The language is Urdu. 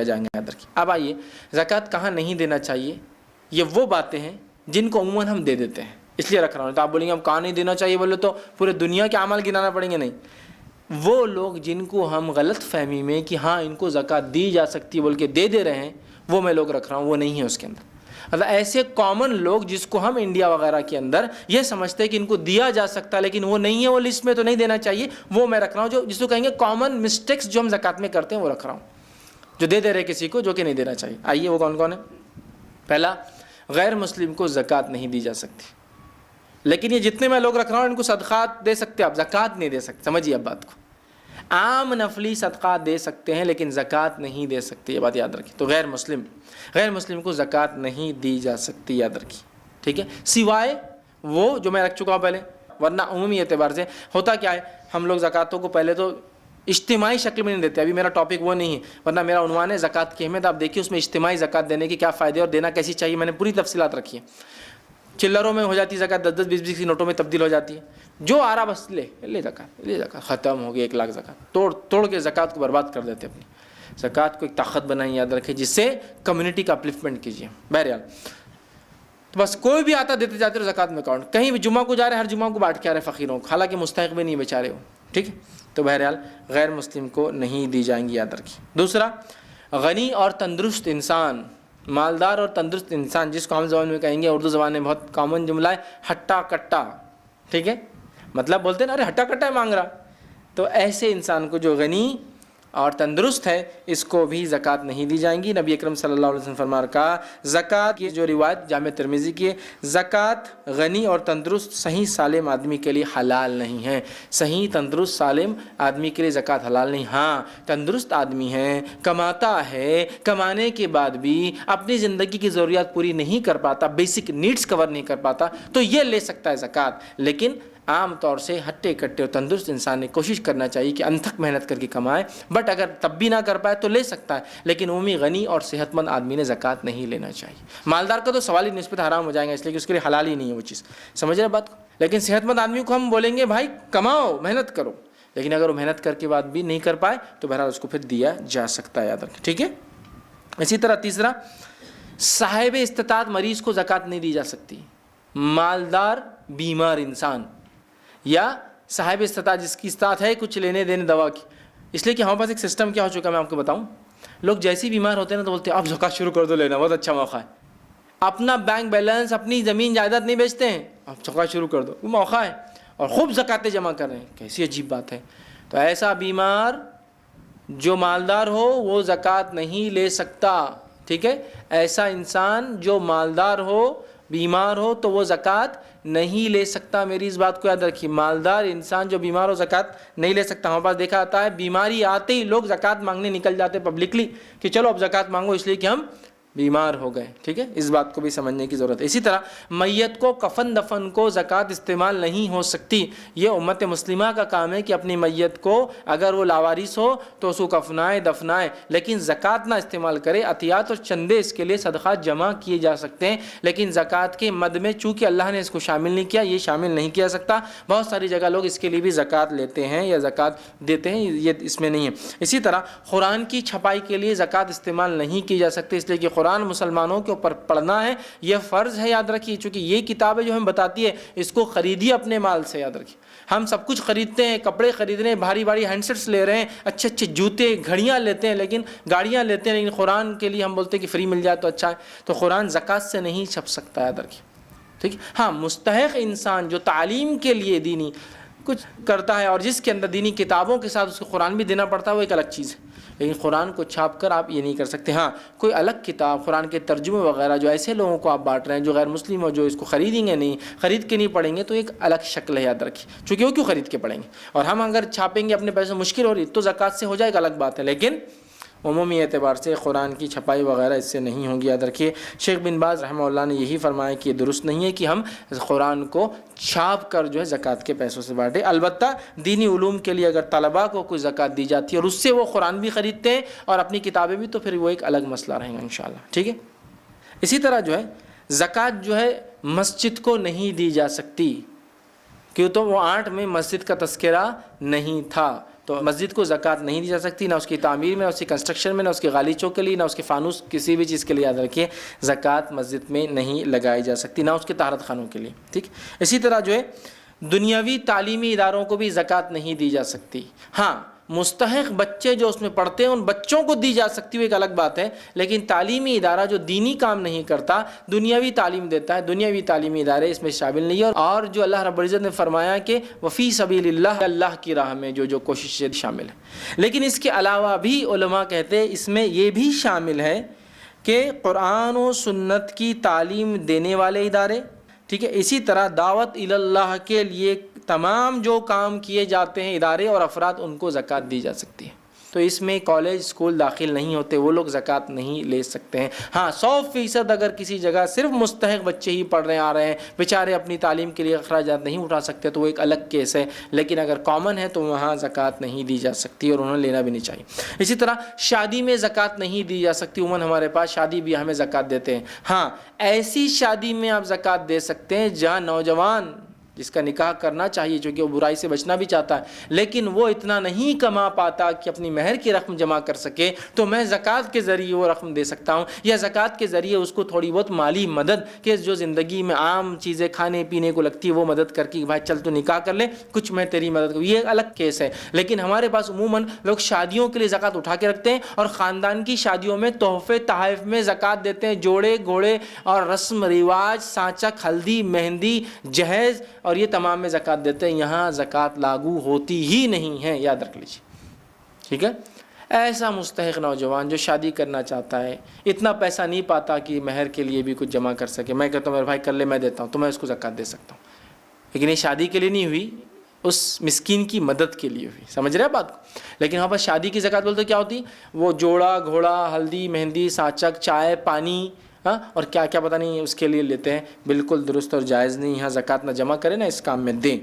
جائیں گے ادھر کی. اب آئیے زکوٰۃ کہاں نہیں دینا چاہیے. یہ وہ باتیں ہیں جن کو عموماً ہم دے دیتے ہیں, اس لیے رکھ رہا ہوں. تو آپ بولیں گے ہم کہاں نہیں دینا چاہیے, بولے تو پورے دنیا کے اعمال گنانا پڑیں گے. نہیں, وہ لوگ جن کو ہم غلط فہمی میں کہ ہاں ان کو زکوٰۃ دی جا سکتی ہے بول کے دے رہے ہیں, وہ میں لوگ رکھ رہا ہوں, وہ نہیں ہے اس کے اندر. مطلب ایسے کامن لوگ جس کو ہم انڈیا وغیرہ کے اندر یہ سمجھتے ہیں کہ ان کو دیا جا سکتا ہے لیکن وہ نہیں ہے, وہ لسٹ میں تو نہیں دینا چاہیے, وہ میں رکھ رہا ہوں. جو جس کو کہیں گے کامن مسٹیکس جو ہم زکوٰۃ میں کرتے ہیں وہ رکھ رہا ہوں, جو دے رہے کسی کو جو کہ نہیں دینا چاہیے. آئیے وہ کون کون ہے. پہلا, غیر مسلم کو زکوٰۃ نہیں دی جا سکتی. لیکن یہ جتنے میں لوگ رکھ رہا ہوں ان کو صدقات دے سکتے, آپ زکوٰۃ نہیں دے سکتے. سمجھیے اب بات کو, عام نفلی صدقات دے سکتے ہیں لیکن زکوٰۃ نہیں دے سکتے, یہ بات یاد رکھیں. تو غیر مسلم کو زکوٰۃ نہیں دی جا سکتی, یاد رکھیں. ٹھیک ہے, سوائے وہ جو میں رکھ چکا ہوں پہلے. ورنہ عمومی اعتبار سے ہوتا کیا ہے, ہم لوگ زکوٰۃوں کو پہلے تو اجتماعی شکل میں نہیں دیتے. ابھی میرا ٹاپک وہ نہیں ہے, ورنہ میرا عنوان ہے زکوٰۃ کی اہمیت. آپ دیکھیے اس میں اجتماعی زکوٰۃ دینے کے کیا فائدے اور دینا کیسی چاہیے, میں نے پوری تفصیلات رکھی ہیں. چلروں میں ہو جاتی ہے زکوٰۃ, 10 20 کی نوٹوں میں تبدیل ہو جاتی ہے. جو آ رہا بس لے زکوٰۃ ختم ہو گئی. 1 لاکھ زکوٰۃ توڑ کے زکوٰۃ کو برباد کر دیتے. اپنی زکوٰۃ کو ایک طاقت بنائیں, یاد رکھیں, جس سے کمیونٹی کا اپلفمنٹ کیجیے. بہرحال تو بس کوئی بھی آتا دیتے جاتے رہو زکوٰۃ میں اکاؤنٹ. کہیں بھی جمعہ کو جا رہے, ہر جمعہ کو بانٹ کے آ رہے فقیروں کو, حالانکہ مستحق بھی نہیں بیچارے ہو. ٹھیک ہے, تو بہرحال غیر مسلم کو نہیں دی جائیں گی, یاد رکھیں. دوسرا, غنی اور تندرست انسان, مالدار اور تندرست انسان, جس کو ہم زبان میں کہیں گے, اردو زبان میں بہت کامن جملہ ہے ہٹا کٹا. ٹھیک ہے, مطلب بولتے ہیں نا, ارے ہٹا کٹا مانگ رہا. تو ایسے انسان کو جو غنی اور تندرست ہے, اس کو بھی زکوٰۃ نہیں دی جائیں گی. نبی اکرم صلی اللہ علیہ وسلم فرما رکھا, زکوٰۃ کی جو روایت جامع ترمذی کی ہے, زکوٰۃ غنی اور تندرست صحیح سالم آدمی کے لیے حلال نہیں ہے. صحیح تندرست سالم آدمی کے لیے زکوٰۃ حلال نہیں. ہاں, تندرست آدمی ہے, کماتا ہے, کمانے کے بعد بھی اپنی زندگی کی ضروریات پوری نہیں کر پاتا, بیسک نیڈز کور نہیں کر پاتا, تو یہ لے سکتا ہے زکوٰۃ. لیکن عام طور سے ہٹے کٹے اور تندرست انسان نے کوشش کرنا چاہیے کہ انتھک محنت کر کے کمائے, بٹ اگر تب بھی نہ کر پائے تو لے سکتا ہے. لیکن عمومی غنی اور صحت مند آدمی نے زکوٰۃ نہیں لینا چاہیے. مالدار کا تو سوال ہی نسبت حرام ہو جائے گا, اس لیے کہ اس کے لیے حلال ہی نہیں ہے وہ چیز. سمجھ رہے بات کو. لیکن صحت مند آدمی کو ہم بولیں گے بھائی کماؤ, محنت کرو, لیکن اگر وہ محنت کر کے بعد بھی نہیں کر پائے تو بہرحال اس کو پھر دیا جا سکتا ہے, یاد رکھیں. ٹھیک ہے. اسی طرح تیسرا, صاحب استطاعت مریض کو زکوٰۃ نہیں دی جا سکتی. مالدار بیمار انسان یا صاحب استطاعت جس کی استطاعت ہے کچھ لینے دینے دوا کی. اس لیے کہ ہمارے پاس ایک سسٹم کیا ہو چکا ہے, میں آپ کو بتاؤں. لوگ جیسے ہی بیمار ہوتے ہیں نا تو بولتے ہیں اب زکوٰۃ شروع کر دو لینا, بہت اچھا موقع ہے. اپنا بینک بیلنس, اپنی زمین جائیداد نہیں بیچتے ہیں, اب زکوٰۃ شروع کر دو, وہ موقع ہے, اور خوب زکوٰۃیں جمع کر رہے ہیں. کیسی عجیب بات ہے. تو ایسا بیمار جو مالدار ہو وہ زکوٰۃ نہیں لے سکتا. ٹھیک ہے, ایسا انسان جو مالدار ہو بیمار ہو تو وہ زکوٰۃ نہیں لے سکتا. میری اس بات کو یاد رکھیے, مالدار انسان جو بیمار ہو زکوٰۃ نہیں لے سکتا. ہمارے پاس دیکھا آتا ہے بیماری آتے ہی لوگ زکوٰۃ مانگنے نکل جاتے پبلکلی کہ چلو اب زکوٰۃ مانگو, اس لیے کہ ہم بیمار ہو گئے. ٹھیک ہے, اس بات کو بھی سمجھنے کی ضرورت ہے. اسی طرح میت کو کفن دفن کو زکوٰۃ استعمال نہیں ہو سکتی. یہ امت مسلمہ کا کام ہے کہ اپنی میت کو اگر وہ لاوارث ہو تو اس کو کفنائے دفنائے, لیکن زکوٰۃ نہ استعمال کرے. عطیات اور چندے اس کے لیے صدقات جمع کیے جا سکتے ہیں, لیکن زکوٰۃ کے مد میں چونکہ اللہ نے اس کو شامل نہیں کیا, یہ شامل نہیں کیا سکتا. بہت ساری جگہ لوگ اس کے لیے بھی زکوٰۃ لیتے ہیں یا زکوٰۃ دیتے ہیں, یہ اس میں نہیں ہے. اسی طرح قرآن کی چھپائی کے لیے زکوٰۃ استعمال نہیں کی جا سکتی, اس لیے کہ قرآن مسلمانوں کے اوپر پڑھنا ہے, یہ فرض ہے, یاد رکھیے. چونکہ یہ کتابیں جو ہمیں بتاتی ہے اس کو خریدیے اپنے مال سے, یاد رکھیے. ہم سب کچھ خریدتے ہیں, کپڑے خرید رہے ہیں, بھاری بھاری ہینڈ سیٹس لے رہے ہیں, اچھے اچھے جوتے گھڑیاں لیتے ہیں, لیکن گاڑیاں لیتے ہیں, لیکن قرآن کے لیے ہم بولتے ہیں کہ فری مل جائے تو اچھا ہے. تو قرآن زکوٰۃ سے نہیں چھپ سکتا, یاد رکھیے. ٹھیک ہے. ہاں, مستحق انسان جو تعلیم کے لیے دینی کچھ کرتا ہے اور جس کے اندر دینی کتابوں کے ساتھ اس کو قرآن بھی دینا پڑتا ہے, وہ ایک الگ چیز ہے. لیکن قرآن کو چھاپ کر آپ یہ نہیں کر سکتے. ہاں, کوئی الگ کتاب قرآن کے ترجمے وغیرہ جو ایسے لوگوں کو آپ بانٹ رہے ہیں جو غیر مسلم ہو, جو اس کو خریدیں گے نہیں, خرید کے نہیں پڑھیں گے, تو ایک الگ شکل ہے, یاد رکھیے. چونکہ وہ کیوں خرید کے پڑھیں گے, اور ہم اگر چھاپیں گے اپنے پیسے مشکل ہو رہی تو زکوٰۃ سے ہو جائے گا, الگ بات ہے. لیکن عمومی اعتبار سے قرآن کی چھپائی وغیرہ اس سے نہیں ہوگی, یاد رکھیے. شیخ بن باز رحمہ اللہ نے یہی فرمایا کہ یہ درست نہیں ہے کہ ہم قرآن کو چھاپ کر جو ہے زکوٰۃ کے پیسوں سے بانٹیں. البتہ دینی علوم کے لیے اگر طلباء کو کوئی زکوٰۃ دی جاتی ہے اور اس سے وہ قرآن بھی خریدتے ہیں اور اپنی کتابیں بھی, تو پھر وہ ایک الگ مسئلہ رہے گا انشاءاللہ. ٹھیک ہے. اسی طرح جو ہے زکوٰۃ جو ہے مسجد کو نہیں دی جا سکتی. کیوں تو وہ 8 میں مسجد کا تذکرہ نہیں تھا، تو مسجد کو زکوٰۃ نہیں دی جا سکتی، نہ اس کی تعمیر میں، نہ اس کی کنسٹرکشن میں، نہ اس کے غالیچوں کے لیے، نہ اس کے فانوس، کسی بھی چیز کے لیے یاد رکھیے زکوٰۃ مسجد میں نہیں لگائی جا سکتی، نہ اس کے طہارت خانوں کے لیے، ٹھیک۔ اسی طرح جو ہے دنیاوی تعلیمی اداروں کو بھی زکوٰۃ نہیں دی جا سکتی۔ ہاں مستحق بچے جو اس میں پڑھتے ہیں ان بچوں کو دی جا سکتی، وہ ایک الگ بات ہے، لیکن تعلیمی ادارہ جو دینی کام نہیں کرتا، دنیاوی تعلیم دیتا ہے، دنیاوی تعلیمی ادارے اس میں شامل نہیں ہے۔ اور جو اللہ رب العزت نے فرمایا کہ وفی سبیل اللہ، اللہ کی راہ میں جو کوششیں شامل ہیں۔ لیکن اس کے علاوہ بھی علماء کہتے ہیں اس میں یہ بھی شامل ہے کہ قرآن و سنت کی تعلیم دینے والے ادارے، ٹھیک ہے، اسی طرح دعوت اللہ کے لیے تمام جو کام کیے جاتے ہیں ادارے اور افراد، ان کو زکوٰۃ دی جا سکتی ہے۔ تو اس میں کالج اسکول داخل نہیں ہوتے، وہ لوگ زکوٰۃ نہیں لے سکتے ہیں۔ ہاں 100% اگر کسی جگہ صرف مستحق بچے ہی پڑھ رہے آ رہے ہیں، بیچارے اپنی تعلیم کے لیے اخراجات نہیں اٹھا سکتے، تو وہ ایک الگ کیس ہے، لیکن اگر کامن ہے تو وہاں زکوٰۃ نہیں دی جا سکتی اور انہیں لینا بھی نہیں چاہیے۔ اسی طرح شادی میں زکوٰۃ نہیں دی جا سکتی، عموماً ہمارے پاس شادی بیاہ میں زکوٰۃ دیتے ہیں۔ ہاں ایسی شادی میں آپ زکوٰۃ دے سکتے ہیں جہاں نوجوان جس کا نکاح کرنا چاہیے چونکہ وہ برائی سے بچنا بھی چاہتا ہے، لیکن وہ اتنا نہیں کما پاتا کہ اپنی مہر کی رقم جمع کر سکے، تو میں زکوٰۃ کے ذریعے وہ رقم دے سکتا ہوں، یا زکوٰۃ کے ذریعے اس کو تھوڑی بہت مالی مدد کہ جو زندگی میں عام چیزیں کھانے پینے کو لگتی ہے وہ مدد کر کے بھائی چل تو نکاح کر لے، کچھ میں تیری مدد کروں، یہ ایک الگ کیس ہے۔ لیکن ہمارے پاس عموماً لوگ شادیوں کے لیے زکوٰۃ اٹھا کے رکھتے ہیں اور خاندان کی شادیوں میں تحفے تحائف میں زکوٰۃ دیتے ہیں، جوڑے گھوڑے اور رسم رواج، سانچک، ہلدی، مہندی، جہیز اور یہ تمام میں زکوٰۃ دیتے ہیں۔ یہاں زکوٰۃ لاگو ہوتی ہی نہیں ہے، یاد رکھ لیجیے، ٹھیک ہے۔ ایسا مستحق نوجوان جو شادی کرنا چاہتا ہے، اتنا پیسہ نہیں پاتا کہ مہر کے لیے بھی کچھ جمع کر سکے، میں کہتا ہوں میرے بھائی کر لے، میں دیتا ہوں، تو میں اس کو زکوٰۃ دے سکتا ہوں، لیکن یہ شادی کے لیے نہیں ہوئی، اس مسکین کی مدد کے لیے ہوئی، سمجھ رہے ہیں بات کو۔ لیکن وہاں پر شادی کی زکوٰۃ بولتے کیا ہوتی؟ وہ جوڑا گھوڑا، ہلدی مہندی، سانچک، چائے پانی اور کیا کیا پتہ نہیں اس کے لیے لیتے ہیں، بالکل درست اور جائز نہیں۔ یہاں زکوٰۃ نہ جمع کریں نہ اس کام میں دیں۔